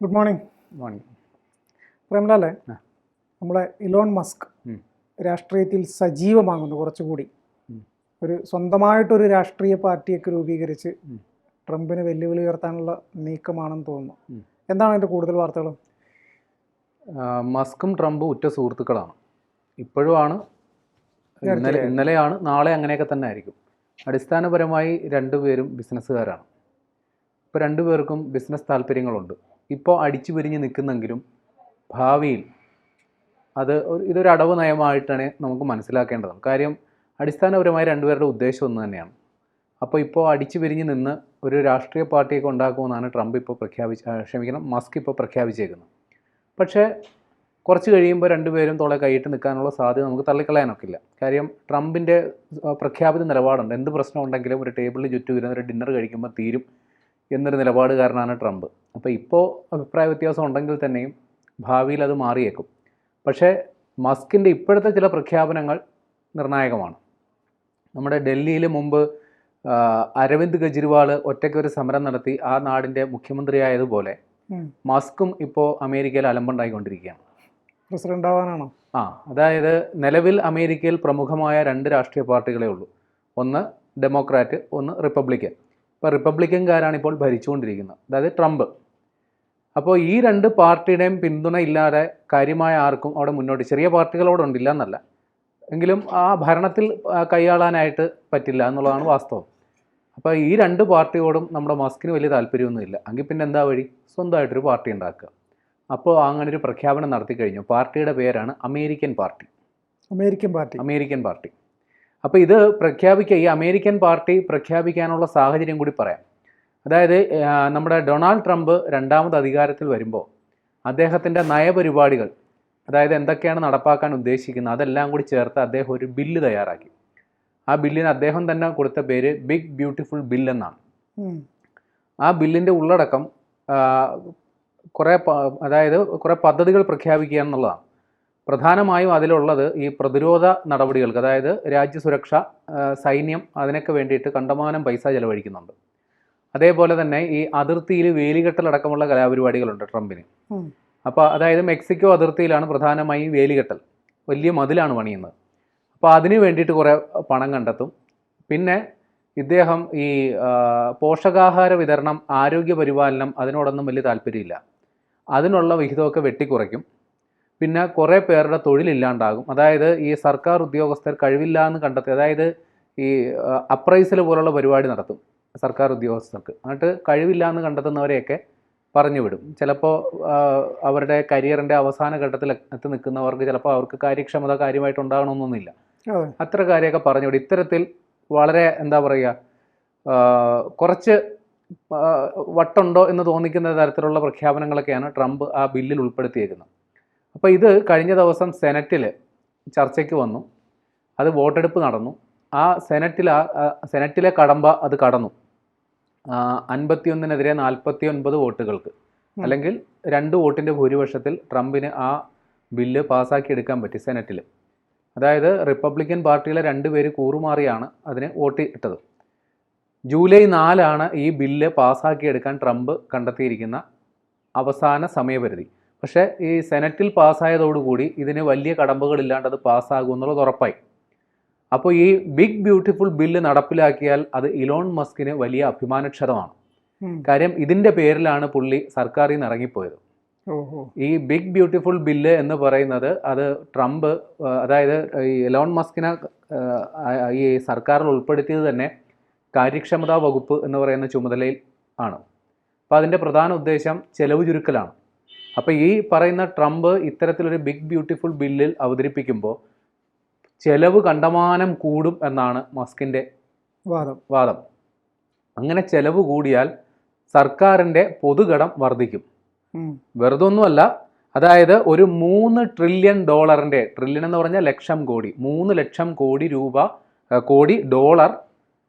Good morning. Morning. പ്രേംലാലെ, നമ്മുടെ Elon Musk രാഷ്ട്രീയത്തിൽ സജീവമാകുന്നു. കുറച്ചുകൂടി ഒരു സ്വന്തമായിട്ടൊരു രാഷ്ട്രീയ പാർട്ടിയൊക്കെ രൂപീകരിച്ച് ട്രംപിന് വെല്ലുവിളി ഉയർത്താനുള്ള നീക്കമാണെന്ന് തോന്നുന്നു. എന്താണ് അതിൻ്റെ കൂടുതൽ വാർത്തകൾ? മസ്കും ട്രംപും ഉറ്റ സുഹൃത്തുക്കളാണ്. ഇപ്പോഴുമാണ്, ഇന്നലെയാണ്, നാളെ അങ്ങനെയൊക്കെ തന്നെ ആയിരിക്കും. അടിസ്ഥാനപരമായി രണ്ടുപേരും ബിസിനസ്സുകാരാണ്. ഇപ്പോൾ രണ്ടുപേർക്കും ബിസിനസ് താല്പര്യങ്ങളുണ്ട്. ഇപ്പോൾ അടിച്ചു പിരിഞ്ഞ് നിൽക്കുന്നെങ്കിലും ഭാവിയിൽ ഇതൊരു അടവ് നയമായിട്ടാണ് നമുക്ക് മനസ്സിലാക്കേണ്ടത്. കാര്യം അടിസ്ഥാനപരമായി രണ്ടുപേരുടെ ഉദ്ദേശം ഒന്ന് തന്നെയാണ്. അപ്പോൾ ഇപ്പോൾ അടിച്ചു പിരിഞ്ഞ് നിന്ന് ഒരു രാഷ്ട്രീയ പാർട്ടിയൊക്കെ ഉണ്ടാക്കുമെന്നാണ് മസ്ക് ഇപ്പോൾ പ്രഖ്യാപിച്ചേക്കുന്നത്. പക്ഷേ കുറച്ച് കഴിയുമ്പോൾ രണ്ടുപേരും തോളെ കൈയിട്ട് നിൽക്കാനുള്ള സാധ്യത നമുക്ക് തള്ളിക്കളയാനൊക്കില്ല. കാര്യം ട്രംപിൻ്റെ പ്രഖ്യാപിത നിലപാടുണ്ട്. എന്ത് പ്രശ്നം ഉണ്ടെങ്കിലും ഒരു ടേബിളിൽ ചുറ്റും ഇരുന്ന് ഒരു ഡിന്നർ കഴിക്കുമ്പോൾ തീരും എന്നൊരു നിലപാടുകാരനാണ് ട്രംപ്. അപ്പോൾ ഇപ്പോൾ അഭിപ്രായ വ്യത്യാസം ഉണ്ടെങ്കിൽ തന്നെയും ഭാവിയിൽ അത് മാറിയേക്കും. പക്ഷേ മസ്കിൻ്റെ ഇപ്പോഴത്തെ ചില പ്രഖ്യാപനങ്ങൾ നിർണായകമാണ്. നമ്മുടെ ഡൽഹിയിൽ മുമ്പ് അരവിന്ദ് കെജ്രിവാൾ ഒറ്റയ്ക്കൊരു സമരം നടത്തി ആ നാടിൻ്റെ മുഖ്യമന്ത്രിയായതുപോലെ മസ്കും ഇപ്പോൾ അമേരിക്കയിൽ അലമ്പുണ്ടായിക്കൊണ്ടിരിക്കുകയാണ്. പ്രസിഡന്റ് ആവാനാണോ? അതായത് നിലവിൽ അമേരിക്കയിൽ പ്രമുഖമായ രണ്ട് രാഷ്ട്രീയ പാർട്ടികളേ ഉള്ളൂ. ഒന്ന് ഡെമോക്രാറ്റ്, ഒന്ന് റിപ്പബ്ലിക്കൻ. ഇപ്പോൾ റിപ്പബ്ലിക്കൻകാരാണ് ഇപ്പോൾ ഭരിച്ചുകൊണ്ടിരിക്കുന്നത്, അതായത് ട്രംപ്. അപ്പോൾ ഈ രണ്ട് പാർട്ടിയുടെയും പിന്തുണ ഇല്ലാതെ കാര്യമായ ആർക്കും അവിടെ മുന്നോട്ട്, ചെറിയ പാർട്ടികളോടുണ്ട്, ഇല്ല എന്നല്ല, എങ്കിലും ആ ഭരണത്തിൽ കൈയാളാനായിട്ട് പറ്റില്ല എന്നുള്ളതാണ് വാസ്തവം. അപ്പോൾ ഈ രണ്ട് പാർട്ടിയോടും നമ്മുടെ മസ്കിന് വലിയ താല്പര്യമൊന്നുമില്ല. എങ്കിൽ പിന്നെ എന്താ വഴി? സ്വന്തമായിട്ടൊരു പാർട്ടി ഉണ്ടാക്കുക. അപ്പോൾ അങ്ങനെ ഒരു പ്രഖ്യാപനം നടത്തി കഴിഞ്ഞു. പാർട്ടിയുടെ പേരാണ് അമേരിക്കൻ പാർട്ടി. അപ്പോൾ ഇത് ഈ അമേരിക്കൻ പാർട്ടി പ്രഖ്യാപിക്കാനുള്ള സാഹചര്യം കൂടി പറയാം. അതായത് നമ്മുടെ ഡൊണാൾഡ് ട്രംപ് രണ്ടാമത് അധികാരത്തിൽ വരുമ്പോൾ അദ്ദേഹത്തിൻ്റെ നയപരിപാടികൾ, അതായത് എന്തൊക്കെയാണ് നടപ്പാക്കാൻ ഉദ്ദേശിക്കുന്നത്, അതെല്ലാം കൂടി ചേർത്ത് അദ്ദേഹം ഒരു ബില്ല് തയ്യാറാക്കി. ആ ബില്ലിന് അദ്ദേഹം തന്നെ കൊടുത്ത പേര് ബിഗ് ബ്യൂട്ടിഫുൾ ബിൽ എന്നാണ്. ആ ബില്ലിൻ്റെ ഉള്ളടക്കം കുറേ പദ്ധതികൾ പ്രഖ്യാപിക്കുക എന്നുള്ളതാണ്. പ്രധാനമായും അതിലുള്ളത് ഈ പ്രതിരോധ നടപടികൾക്ക്, അതായത് രാജ്യസുരക്ഷ, സൈന്യം, അതിനൊക്കെ വേണ്ടിയിട്ട് കണ്ടമാനം പൈസ ചെലവഴിക്കുന്നുണ്ട്. അതേപോലെ തന്നെ ഈ അതിർത്തിയിൽ വേലികെട്ടലടക്കമുള്ള കലാപരിപാടികളുണ്ട് ട്രംപിന്. അപ്പോൾ അതായത് മെക്സിക്കോ അതിർത്തിയിലാണ് പ്രധാനമായും വേലികെട്ടൽ, വലിയ മതിലാണ് പണിയുന്നത്. അപ്പോൾ അതിന് വേണ്ടിയിട്ട് കുറേ പണം കണ്ടെത്തും. പിന്നെ ഇദ്ദേഹം ഈ പോഷകാഹാര വിതരണം, ആരോഗ്യ പരിപാലനം, അതിനോടൊന്നും വലിയ താല്പര്യമില്ല. അതിനുള്ള വിഹിതമൊക്കെ വെട്ടിക്കുറയ്ക്കും. പിന്നെ കുറേ പേരുടെ തൊഴിലില്ലാണ്ടാകും. അതായത് ഈ സർക്കാർ ഉദ്യോഗസ്ഥർ കഴിവില്ല എന്ന് കണ്ടെത്തി, അതായത് ഈ അപ്രൈസൽ പോലുള്ള പരിപാടി നടത്തും സർക്കാർ ഉദ്യോഗസ്ഥർക്ക്. എന്നിട്ട് കഴിവില്ല എന്ന് കണ്ടെത്തുന്നവരെയൊക്കെ പറഞ്ഞു വിടും. ചിലപ്പോൾ അവരുടെ കരിയറിൻ്റെ അവസാന ഘട്ടത്തിൽ എത്തി നിൽക്കുന്നവർക്ക് ചിലപ്പോൾ അവർക്ക് കാര്യക്ഷമത കാര്യമായിട്ടുണ്ടാകണമെന്നൊന്നുമില്ല. അത്ര കാര്യമൊക്കെ പറഞ്ഞു വിടും. ഇത്തരത്തിൽ വളരെ കുറച്ച് വട്ടുണ്ടോ എന്ന് തോന്നിക്കുന്ന തരത്തിലുള്ള പ്രഖ്യാപനങ്ങളൊക്കെയാണ് ട്രംപ് ആ ബില്ലിൽ ഉൾപ്പെടുത്തിയേക്കുന്നത്. അപ്പോൾ ഇത് കഴിഞ്ഞ ദിവസം സെനറ്റിൽ ചർച്ചയ്ക്ക് വന്നു. അത് വോട്ടെടുപ്പ് നടന്നു. ആ സെനറ്റിലെ കടമ്പ അത് കടന്നു. 51-നെതിരെ 49 വോട്ടുകൾക്ക്, അല്ലെങ്കിൽ 2 വോട്ടിൻ്റെ ഭൂരിപക്ഷത്തിൽ ട്രംപിന് ആ ബില്ല് പാസ്സാക്കി എടുക്കാൻ പറ്റി സെനറ്റിൽ. അതായത് റിപ്പബ്ലിക്കൻ പാർട്ടിയിലെ 2 പേര് കൂറുമാറിയാണ് അതിന് വോട്ട് ഇട്ടത്. ജൂലൈ 4 ഈ ബില്ല് പാസ്സാക്കിയെടുക്കാൻ ട്രംപ് കണ്ടെത്തിയിരിക്കുന്ന അവസാന സമയപരിധി. പക്ഷേ ഈ സെനറ്റിൽ പാസ്സായതോടുകൂടി ഇതിന് വലിയ കടമ്പകളില്ലാണ്ട് അത് പാസ്സാകുമെന്നുള്ളത് ഉറപ്പായി. അപ്പോൾ ഈ ബിഗ് ബ്യൂട്ടിഫുൾ ബില്ല് നടപ്പിലാക്കിയാൽ അത് ഇലോൺ മസ്കിന് വലിയ അഭിമാനക്ഷതമാണ്. കാര്യം ഇതിൻ്റെ പേരിലാണ് പുള്ളി സർക്കാരിൽ നിന്ന് ഇറങ്ങിപ്പോയത്. ഈ ബിഗ് ബ്യൂട്ടിഫുൾ ബില്ല് എന്ന് പറയുന്നത് അത് ട്രംപ്, അതായത് ഈ ഇലോൺ മസ്കിനെ ഈ സർക്കാരിൽ ഉൾപ്പെടുത്തിയത് തന്നെ കാര്യക്ഷമതാ വകുപ്പ് എന്ന് പറയുന്ന ചുമതലയിൽ ആണ്. അപ്പോൾ അതിൻ്റെ പ്രധാന ഉദ്ദേശം ചെലവ് ചുരുക്കലാണ്. അപ്പോൾ ഈ പറയുന്ന ട്രംപ് ഇത്തരത്തിലൊരു ബിഗ് ബ്യൂട്ടിഫുൾ ബില്ലിൽ അവതരിപ്പിക്കുമ്പോൾ ചെലവ് കണ്ടമാനം കൂടും എന്നാണ് മസ്കിൻ്റെ വാദം. അങ്ങനെ ചെലവ് കൂടിയാൽ സർക്കാരിൻ്റെ പൊതുകടം വർദ്ധിക്കും. വെറുതെ ഒന്നുമല്ല, അതായത് ഒരു $3 ട്രില്യൺ, ട്രില്യൺ എന്ന് പറഞ്ഞാൽ ലക്ഷം കോടി, 3 ലക്ഷം കോടി ഡോളർ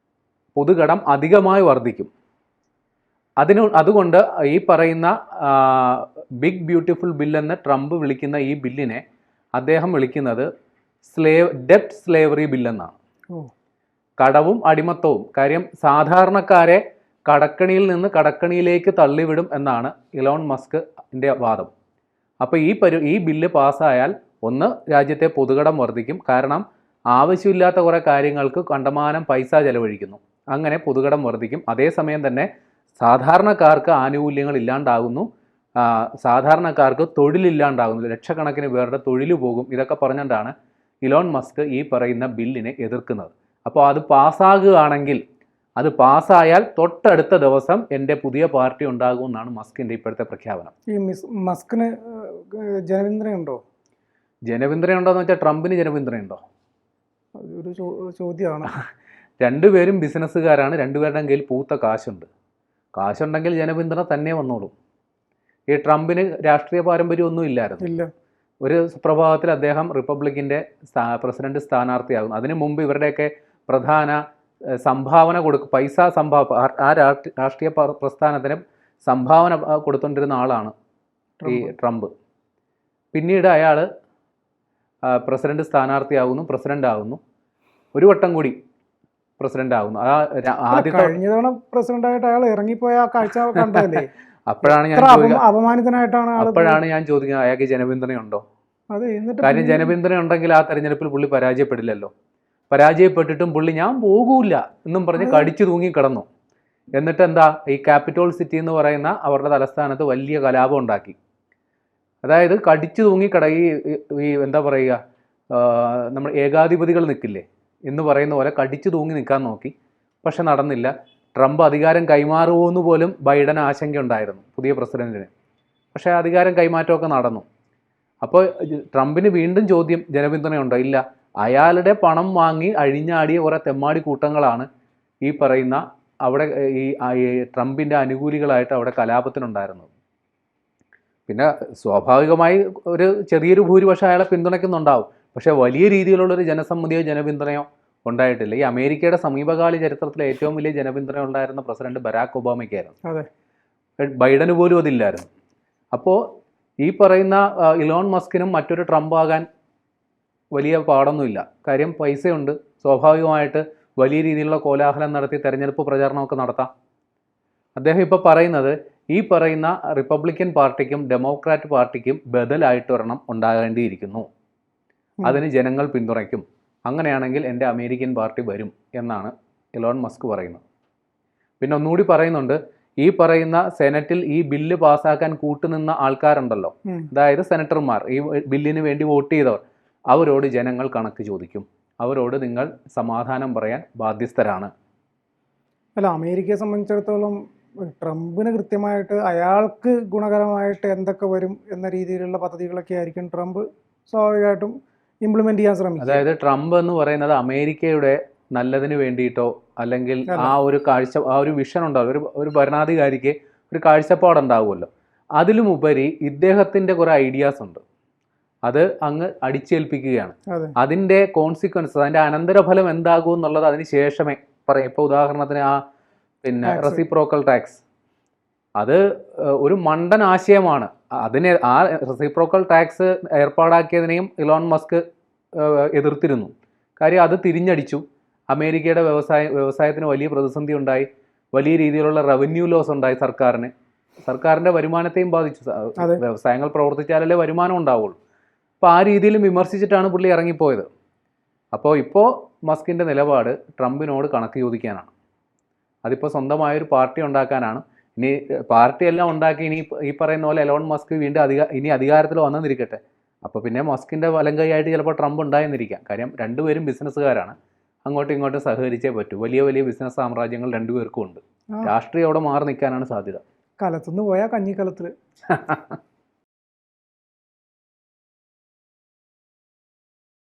പൊതുകടം അധികമായി വർദ്ധിക്കും. അതുകൊണ്ട് ഈ പറയുന്ന ബിഗ് ബ്യൂട്ടിഫുൾ ബില്ലെന്ന് ട്രംപ് വിളിക്കുന്ന ഈ ബില്ലിനെ അദ്ദേഹം വിളിക്കുന്നത് ഡെപ്റ്റ് സ്ലേവറി ബില്ലെന്നാണ്. കടവും അടിമത്തവും. കാര്യം സാധാരണക്കാരെ കടക്കണിയിൽ നിന്ന് കടക്കണിയിലേക്ക് തള്ളിവിടും എന്നാണ് ഇലോൺ മസ്കിൻ്റെ വാദം. അപ്പോൾ ഈ ബില്ല് പാസ്സായാൽ ഒന്ന്, രാജ്യത്തെ പൊതുകടം വർദ്ധിക്കും. കാരണം ആവശ്യമില്ലാത്ത കുറേ കാര്യങ്ങൾക്ക് കണ്ടമാനം പൈസ ചെലവഴിക്കുന്നു. അങ്ങനെ പൊതുകടം വർദ്ധിക്കും. അതേസമയം തന്നെ സാധാരണക്കാർക്ക് ആനുകൂല്യങ്ങൾ ഇല്ലാണ്ടാകുന്നു, സാധാരണക്കാർക്ക് തൊഴിലില്ലാണ്ടാകുന്നു, ലക്ഷക്കണക്കിന് പേരുടെ തൊഴിൽ പോകും. ഇതൊക്കെ പറഞ്ഞുകൊണ്ടാണ് ഇലോൺ മസ്ക് ഈ പറയുന്ന ബില്ലിനെ എതിർക്കുന്നത്. അപ്പോൾ അത് പാസ്സാകുകയാണെങ്കിൽ, അത് പാസ്സായാൽ തൊട്ടടുത്ത ദിവസം എൻ്റെ പുതിയ പാർട്ടി ഉണ്ടാകുമെന്നാണ് മസ്കിൻ്റെ ഇപ്പോഴത്തെ പ്രഖ്യാപനം. ഈ മസ്കിന് ജനപിന്തുണയുണ്ടോ? ജനപിന്തുണയുണ്ടോയെന്ന് വെച്ചാൽ ട്രംപിന് ജനപിന്തുണയുണ്ടോ? ഒരു ചോദ്യമാണ്. രണ്ടുപേരും ബിസിനസ്സുകാരാണ്, രണ്ടുപേരുടെയും കയ്യിൽ പൂത്ത കാശുണ്ടെങ്കിൽ ജനപിന്തുണ തന്നെ വന്നോളും. ഈ ട്രംപിന് രാഷ്ട്രീയ പാരമ്പര്യമൊന്നും ഇല്ലായിരുന്നു. ഒരു സുപ്രഭാതത്തിൽ അദ്ദേഹം റിപ്പബ്ലിക്കിൻ്റെ പ്രസിഡന്റ് സ്ഥാനാർത്ഥിയാകുന്നു. അതിനു മുമ്പ് ഇവരുടെയൊക്കെ പ്രധാന സംഭാവന പൈസ ആ രാഷ്ട്രീയ പ്രസ്ഥാനത്തിന് സംഭാവന കൊടുത്തുകൊണ്ടിരുന്ന ആളാണ് ഈ ട്രംപ്. പിന്നീട് അയാൾ പ്രസിഡന്റ് സ്ഥാനാർത്ഥിയാകുന്നു, പ്രസിഡന്റ് ആകുന്നു, ഒരു വട്ടം കൂടി പ്രസിഡന്റ് ആകുന്നു. കഴിഞ്ഞ തവണ പ്രസിഡന്റായിട്ട് അയാൾ ഇറങ്ങിപ്പോയ ആ കാഴ്ച കണ്ടതല്ലേ? അപ്പോഴാണ് ഞാൻ ചോദിക്കുന്നത് അയാൾക്ക് ജനപിന്തുണയുണ്ടോ? കാര്യം ജനപിന്തുണ ഉണ്ടെങ്കിൽ ആ തെരഞ്ഞെടുപ്പിൽ പുള്ളി പരാജയപ്പെടില്ലല്ലോ. പരാജയപ്പെട്ടിട്ടും പുള്ളി ഞാൻ പോകൂല എന്നും പറഞ്ഞ് കടിച്ചു തൂങ്ങി കിടന്നു. എന്നിട്ട് എന്താ, ഈ ക്യാപിറ്റോൾ സിറ്റി എന്ന് പറയുന്ന അവരുടെ തലസ്ഥാനത്ത് വലിയ കലാപം ഉണ്ടാക്കി. അതായത് കടിച്ചു തൂങ്ങി ഈ എന്താ പറയുക, നമ്മൾ ഏകാധിപതികൾ നിൽക്കില്ലേ എന്ന് പറയുന്ന പോലെ കടിച്ചു തൂങ്ങി നിൽക്കാൻ നോക്കി. പക്ഷെ നടന്നില്ല. ട്രംപ് അധികാരം കൈമാറുമോയെന്ന് പോലും ബൈഡൻ ആശങ്കയുണ്ടായിരുന്നു പുതിയ പ്രസിഡന്റിന്. പക്ഷേ അധികാരം കൈമാറ്റമൊക്കെ നടന്നു. അപ്പോൾ ട്രംപിന് വീണ്ടും ചോദ്യം, ജനപിന്തുണയുണ്ടോ? ഇല്ല. അയാളുടെ പണം വാങ്ങി അഴിഞ്ഞാടിയ കുറേ തെമ്മാടി കൂട്ടങ്ങളാണ് ഈ പറയുന്ന അവിടെ ഈ ട്രംപിൻ്റെ അനുകൂലികളായിട്ട് അവിടെ കലാപത്തിനുണ്ടായിരുന്നത്. പിന്നെ സ്വാഭാവികമായി ഒരു ചെറിയൊരു ഭൂരിപക്ഷം അയാളെ പിന്തുണയ്ക്കുന്നുണ്ടാവും. പക്ഷേ വലിയ രീതിയിലുള്ളൊരു ജനസമ്മതിയോ ജനപിന്തുണയോ ഉണ്ടായിട്ടില്ല. ഈ അമേരിക്കയുടെ സമീപകാല ചരിത്രത്തിലെ ഏറ്റവും വലിയ ജനപിന്തുണ ഉണ്ടായിരുന്ന പ്രസിഡന്റ് ബരാക് ഒബാമയ്ക്കായിരുന്നു. ബൈഡന് പോലും അതില്ലായിരുന്നു. അപ്പോൾ ഈ പറയുന്ന ഇലോൺ മസ്കിനും മറ്റൊരു ട്രംപ് ആകാൻ വലിയ പാടൊന്നുമില്ല. കാര്യം പൈസയുണ്ട്. സ്വാഭാവികമായിട്ട് വലിയ രീതിയിലുള്ള കോലാഹലം നടത്തി തെരഞ്ഞെടുപ്പ് പ്രചാരണമൊക്കെ നടത്താം. അദ്ദേഹം ഇപ്പോൾ പറയുന്നത്, ഈ പറയുന്ന റിപ്പബ്ലിക്കൻ പാർട്ടിക്കും ഡെമോക്രാറ്റ് പാർട്ടിക്കും ബദലായിട്ട് ഒരെണ്ണം ഉണ്ടാകേണ്ടിയിരിക്കുന്നു, അതിന് ജനങ്ങൾ പിന്തുണയ്ക്കും, അങ്ങനെയാണെങ്കിൽ എൻ്റെ അമേരിക്കൻ പാർട്ടി വരും എന്നാണ് ഇലോൺ മസ്ക് പറയുന്നത്. പിന്നെ ഒന്നുകൂടി പറയുന്നുണ്ട്, ഈ പറയുന്ന സെനറ്റിൽ ഈ ബില്ല് പാസ്സാക്കാൻ കൂട്ടുനിന്ന ആൾക്കാരുണ്ടല്ലോ, അതായത് സെനറ്റർമാർ, ഈ ബില്ലിന് വേണ്ടി വോട്ട് ചെയ്തവർ, അവരോട് ജനങ്ങൾ കണക്ക് ചോദിക്കും. അവരോട് നിങ്ങൾ സമാധാനം പറയാൻ ബാധ്യസ്ഥരാണ്. അല്ല, അമേരിക്കയെ സംബന്ധിച്ചിടത്തോളം ട്രംപിന് കൃത്യമായിട്ട് അയാൾക്ക് ഗുണകരമായിട്ട് എന്തൊക്കെ വരും എന്ന രീതിയിലുള്ള പദ്ധതികളൊക്കെ ആയിരിക്കും ട്രംപ് സ്വാഭാവികമായിട്ടും ഇംപ്ലിമെന്റ് ചെയ്യാൻ ശ്രമിക്കും. അതായത് ട്രംപ് എന്ന് പറയുന്നത് അമേരിക്കയുടെ നല്ലതിന് വേണ്ടിയിട്ടോ അല്ലെങ്കിൽ ആ ഒരു വിഷൻ ഉണ്ടാവും. ഒരു ഭരണാധികാരിക്ക് ഒരു കാഴ്ചപ്പാടുണ്ടാവുമല്ലോ. അതിലുമുപരി ഇദ്ദേഹത്തിൻ്റെ കുറേ ഐഡിയാസ് ഉണ്ട്. അത് അങ്ങ് അടിച്ചേൽപ്പിക്കുകയാണ്. അതിൻ്റെ കോൺസിക്വൻസസ്, അതിൻ്റെ അനന്തരഫലം എന്താകും എന്നുള്ളത് അതിന് ശേഷമേ പറയും. ഇപ്പോൾ ഉദാഹരണത്തിന് പിന്നെ റെസിപ്രോക്കൽ ടാക്സ്, അത് ഒരു മണ്ടൻ ആശയമാണ്. ആ റെസിപ്രോക്കൽ ടാക്സ് ഏർപ്പാടാക്കിയതിനെയും ഇലോൺ മസ്ക് എതിർത്തിരുന്നു. കാര്യം അത് തിരിഞ്ഞടിച്ചു. അമേരിക്കയുടെ വ്യവസായത്തിന് വലിയ പ്രതിസന്ധി ഉണ്ടായി. വലിയ രീതിയിലുള്ള റവന്യൂ ലോസ് ഉണ്ടായി സർക്കാരിൻ്റെ വരുമാനത്തെയും ബാധിച്ചു. വ്യവസായങ്ങൾ പ്രവർത്തിച്ചാലല്ലേ വരുമാനം ഉണ്ടാവുള്ളൂ. അപ്പോൾ ആ രീതിയിലും വിമർശിച്ചിട്ടാണ് പുള്ളി ഇറങ്ങിപ്പോയത്. ഇപ്പോൾ മസ്കിൻ്റെ നിലപാട് ട്രംപിനോട് കണക്ക് ചോദിക്കാനാണ്. അതിപ്പോൾ സ്വന്തമായൊരു പാർട്ടി ഉണ്ടാക്കാനാണ്. ഇനി പാർട്ടിയെല്ലാം ഉണ്ടാക്കി ഇനി ഈ പറയുന്ന പോലെ എലോൺ മസ്ക് വീണ്ടും അധികാരത്തിൽ വന്നെന്നിരിക്കട്ടെ. അപ്പോൾ പിന്നെ മസ്കിൻ്റെ വലങ്കൈയായിട്ട് ചിലപ്പോൾ ട്രംപ് ഉണ്ടായെന്നിരിക്കാം. കാര്യം രണ്ടുപേരും ബിസിനസ്സുകാരാണ്, അങ്ങോട്ടും ഇങ്ങോട്ടും സഹകരിച്ചേ പറ്റൂ. വലിയ വലിയ ബിസിനസ് സാമ്രാജ്യങ്ങൾ രണ്ടുപേർക്കും ഉണ്ട്. രാഷ്ട്രീയം അവിടെ മാറി നിൽക്കാനാണ് സാധ്യത. കലത്തുനിന്ന് പോയാൽ കഞ്ഞിക്കലത്തിൽ.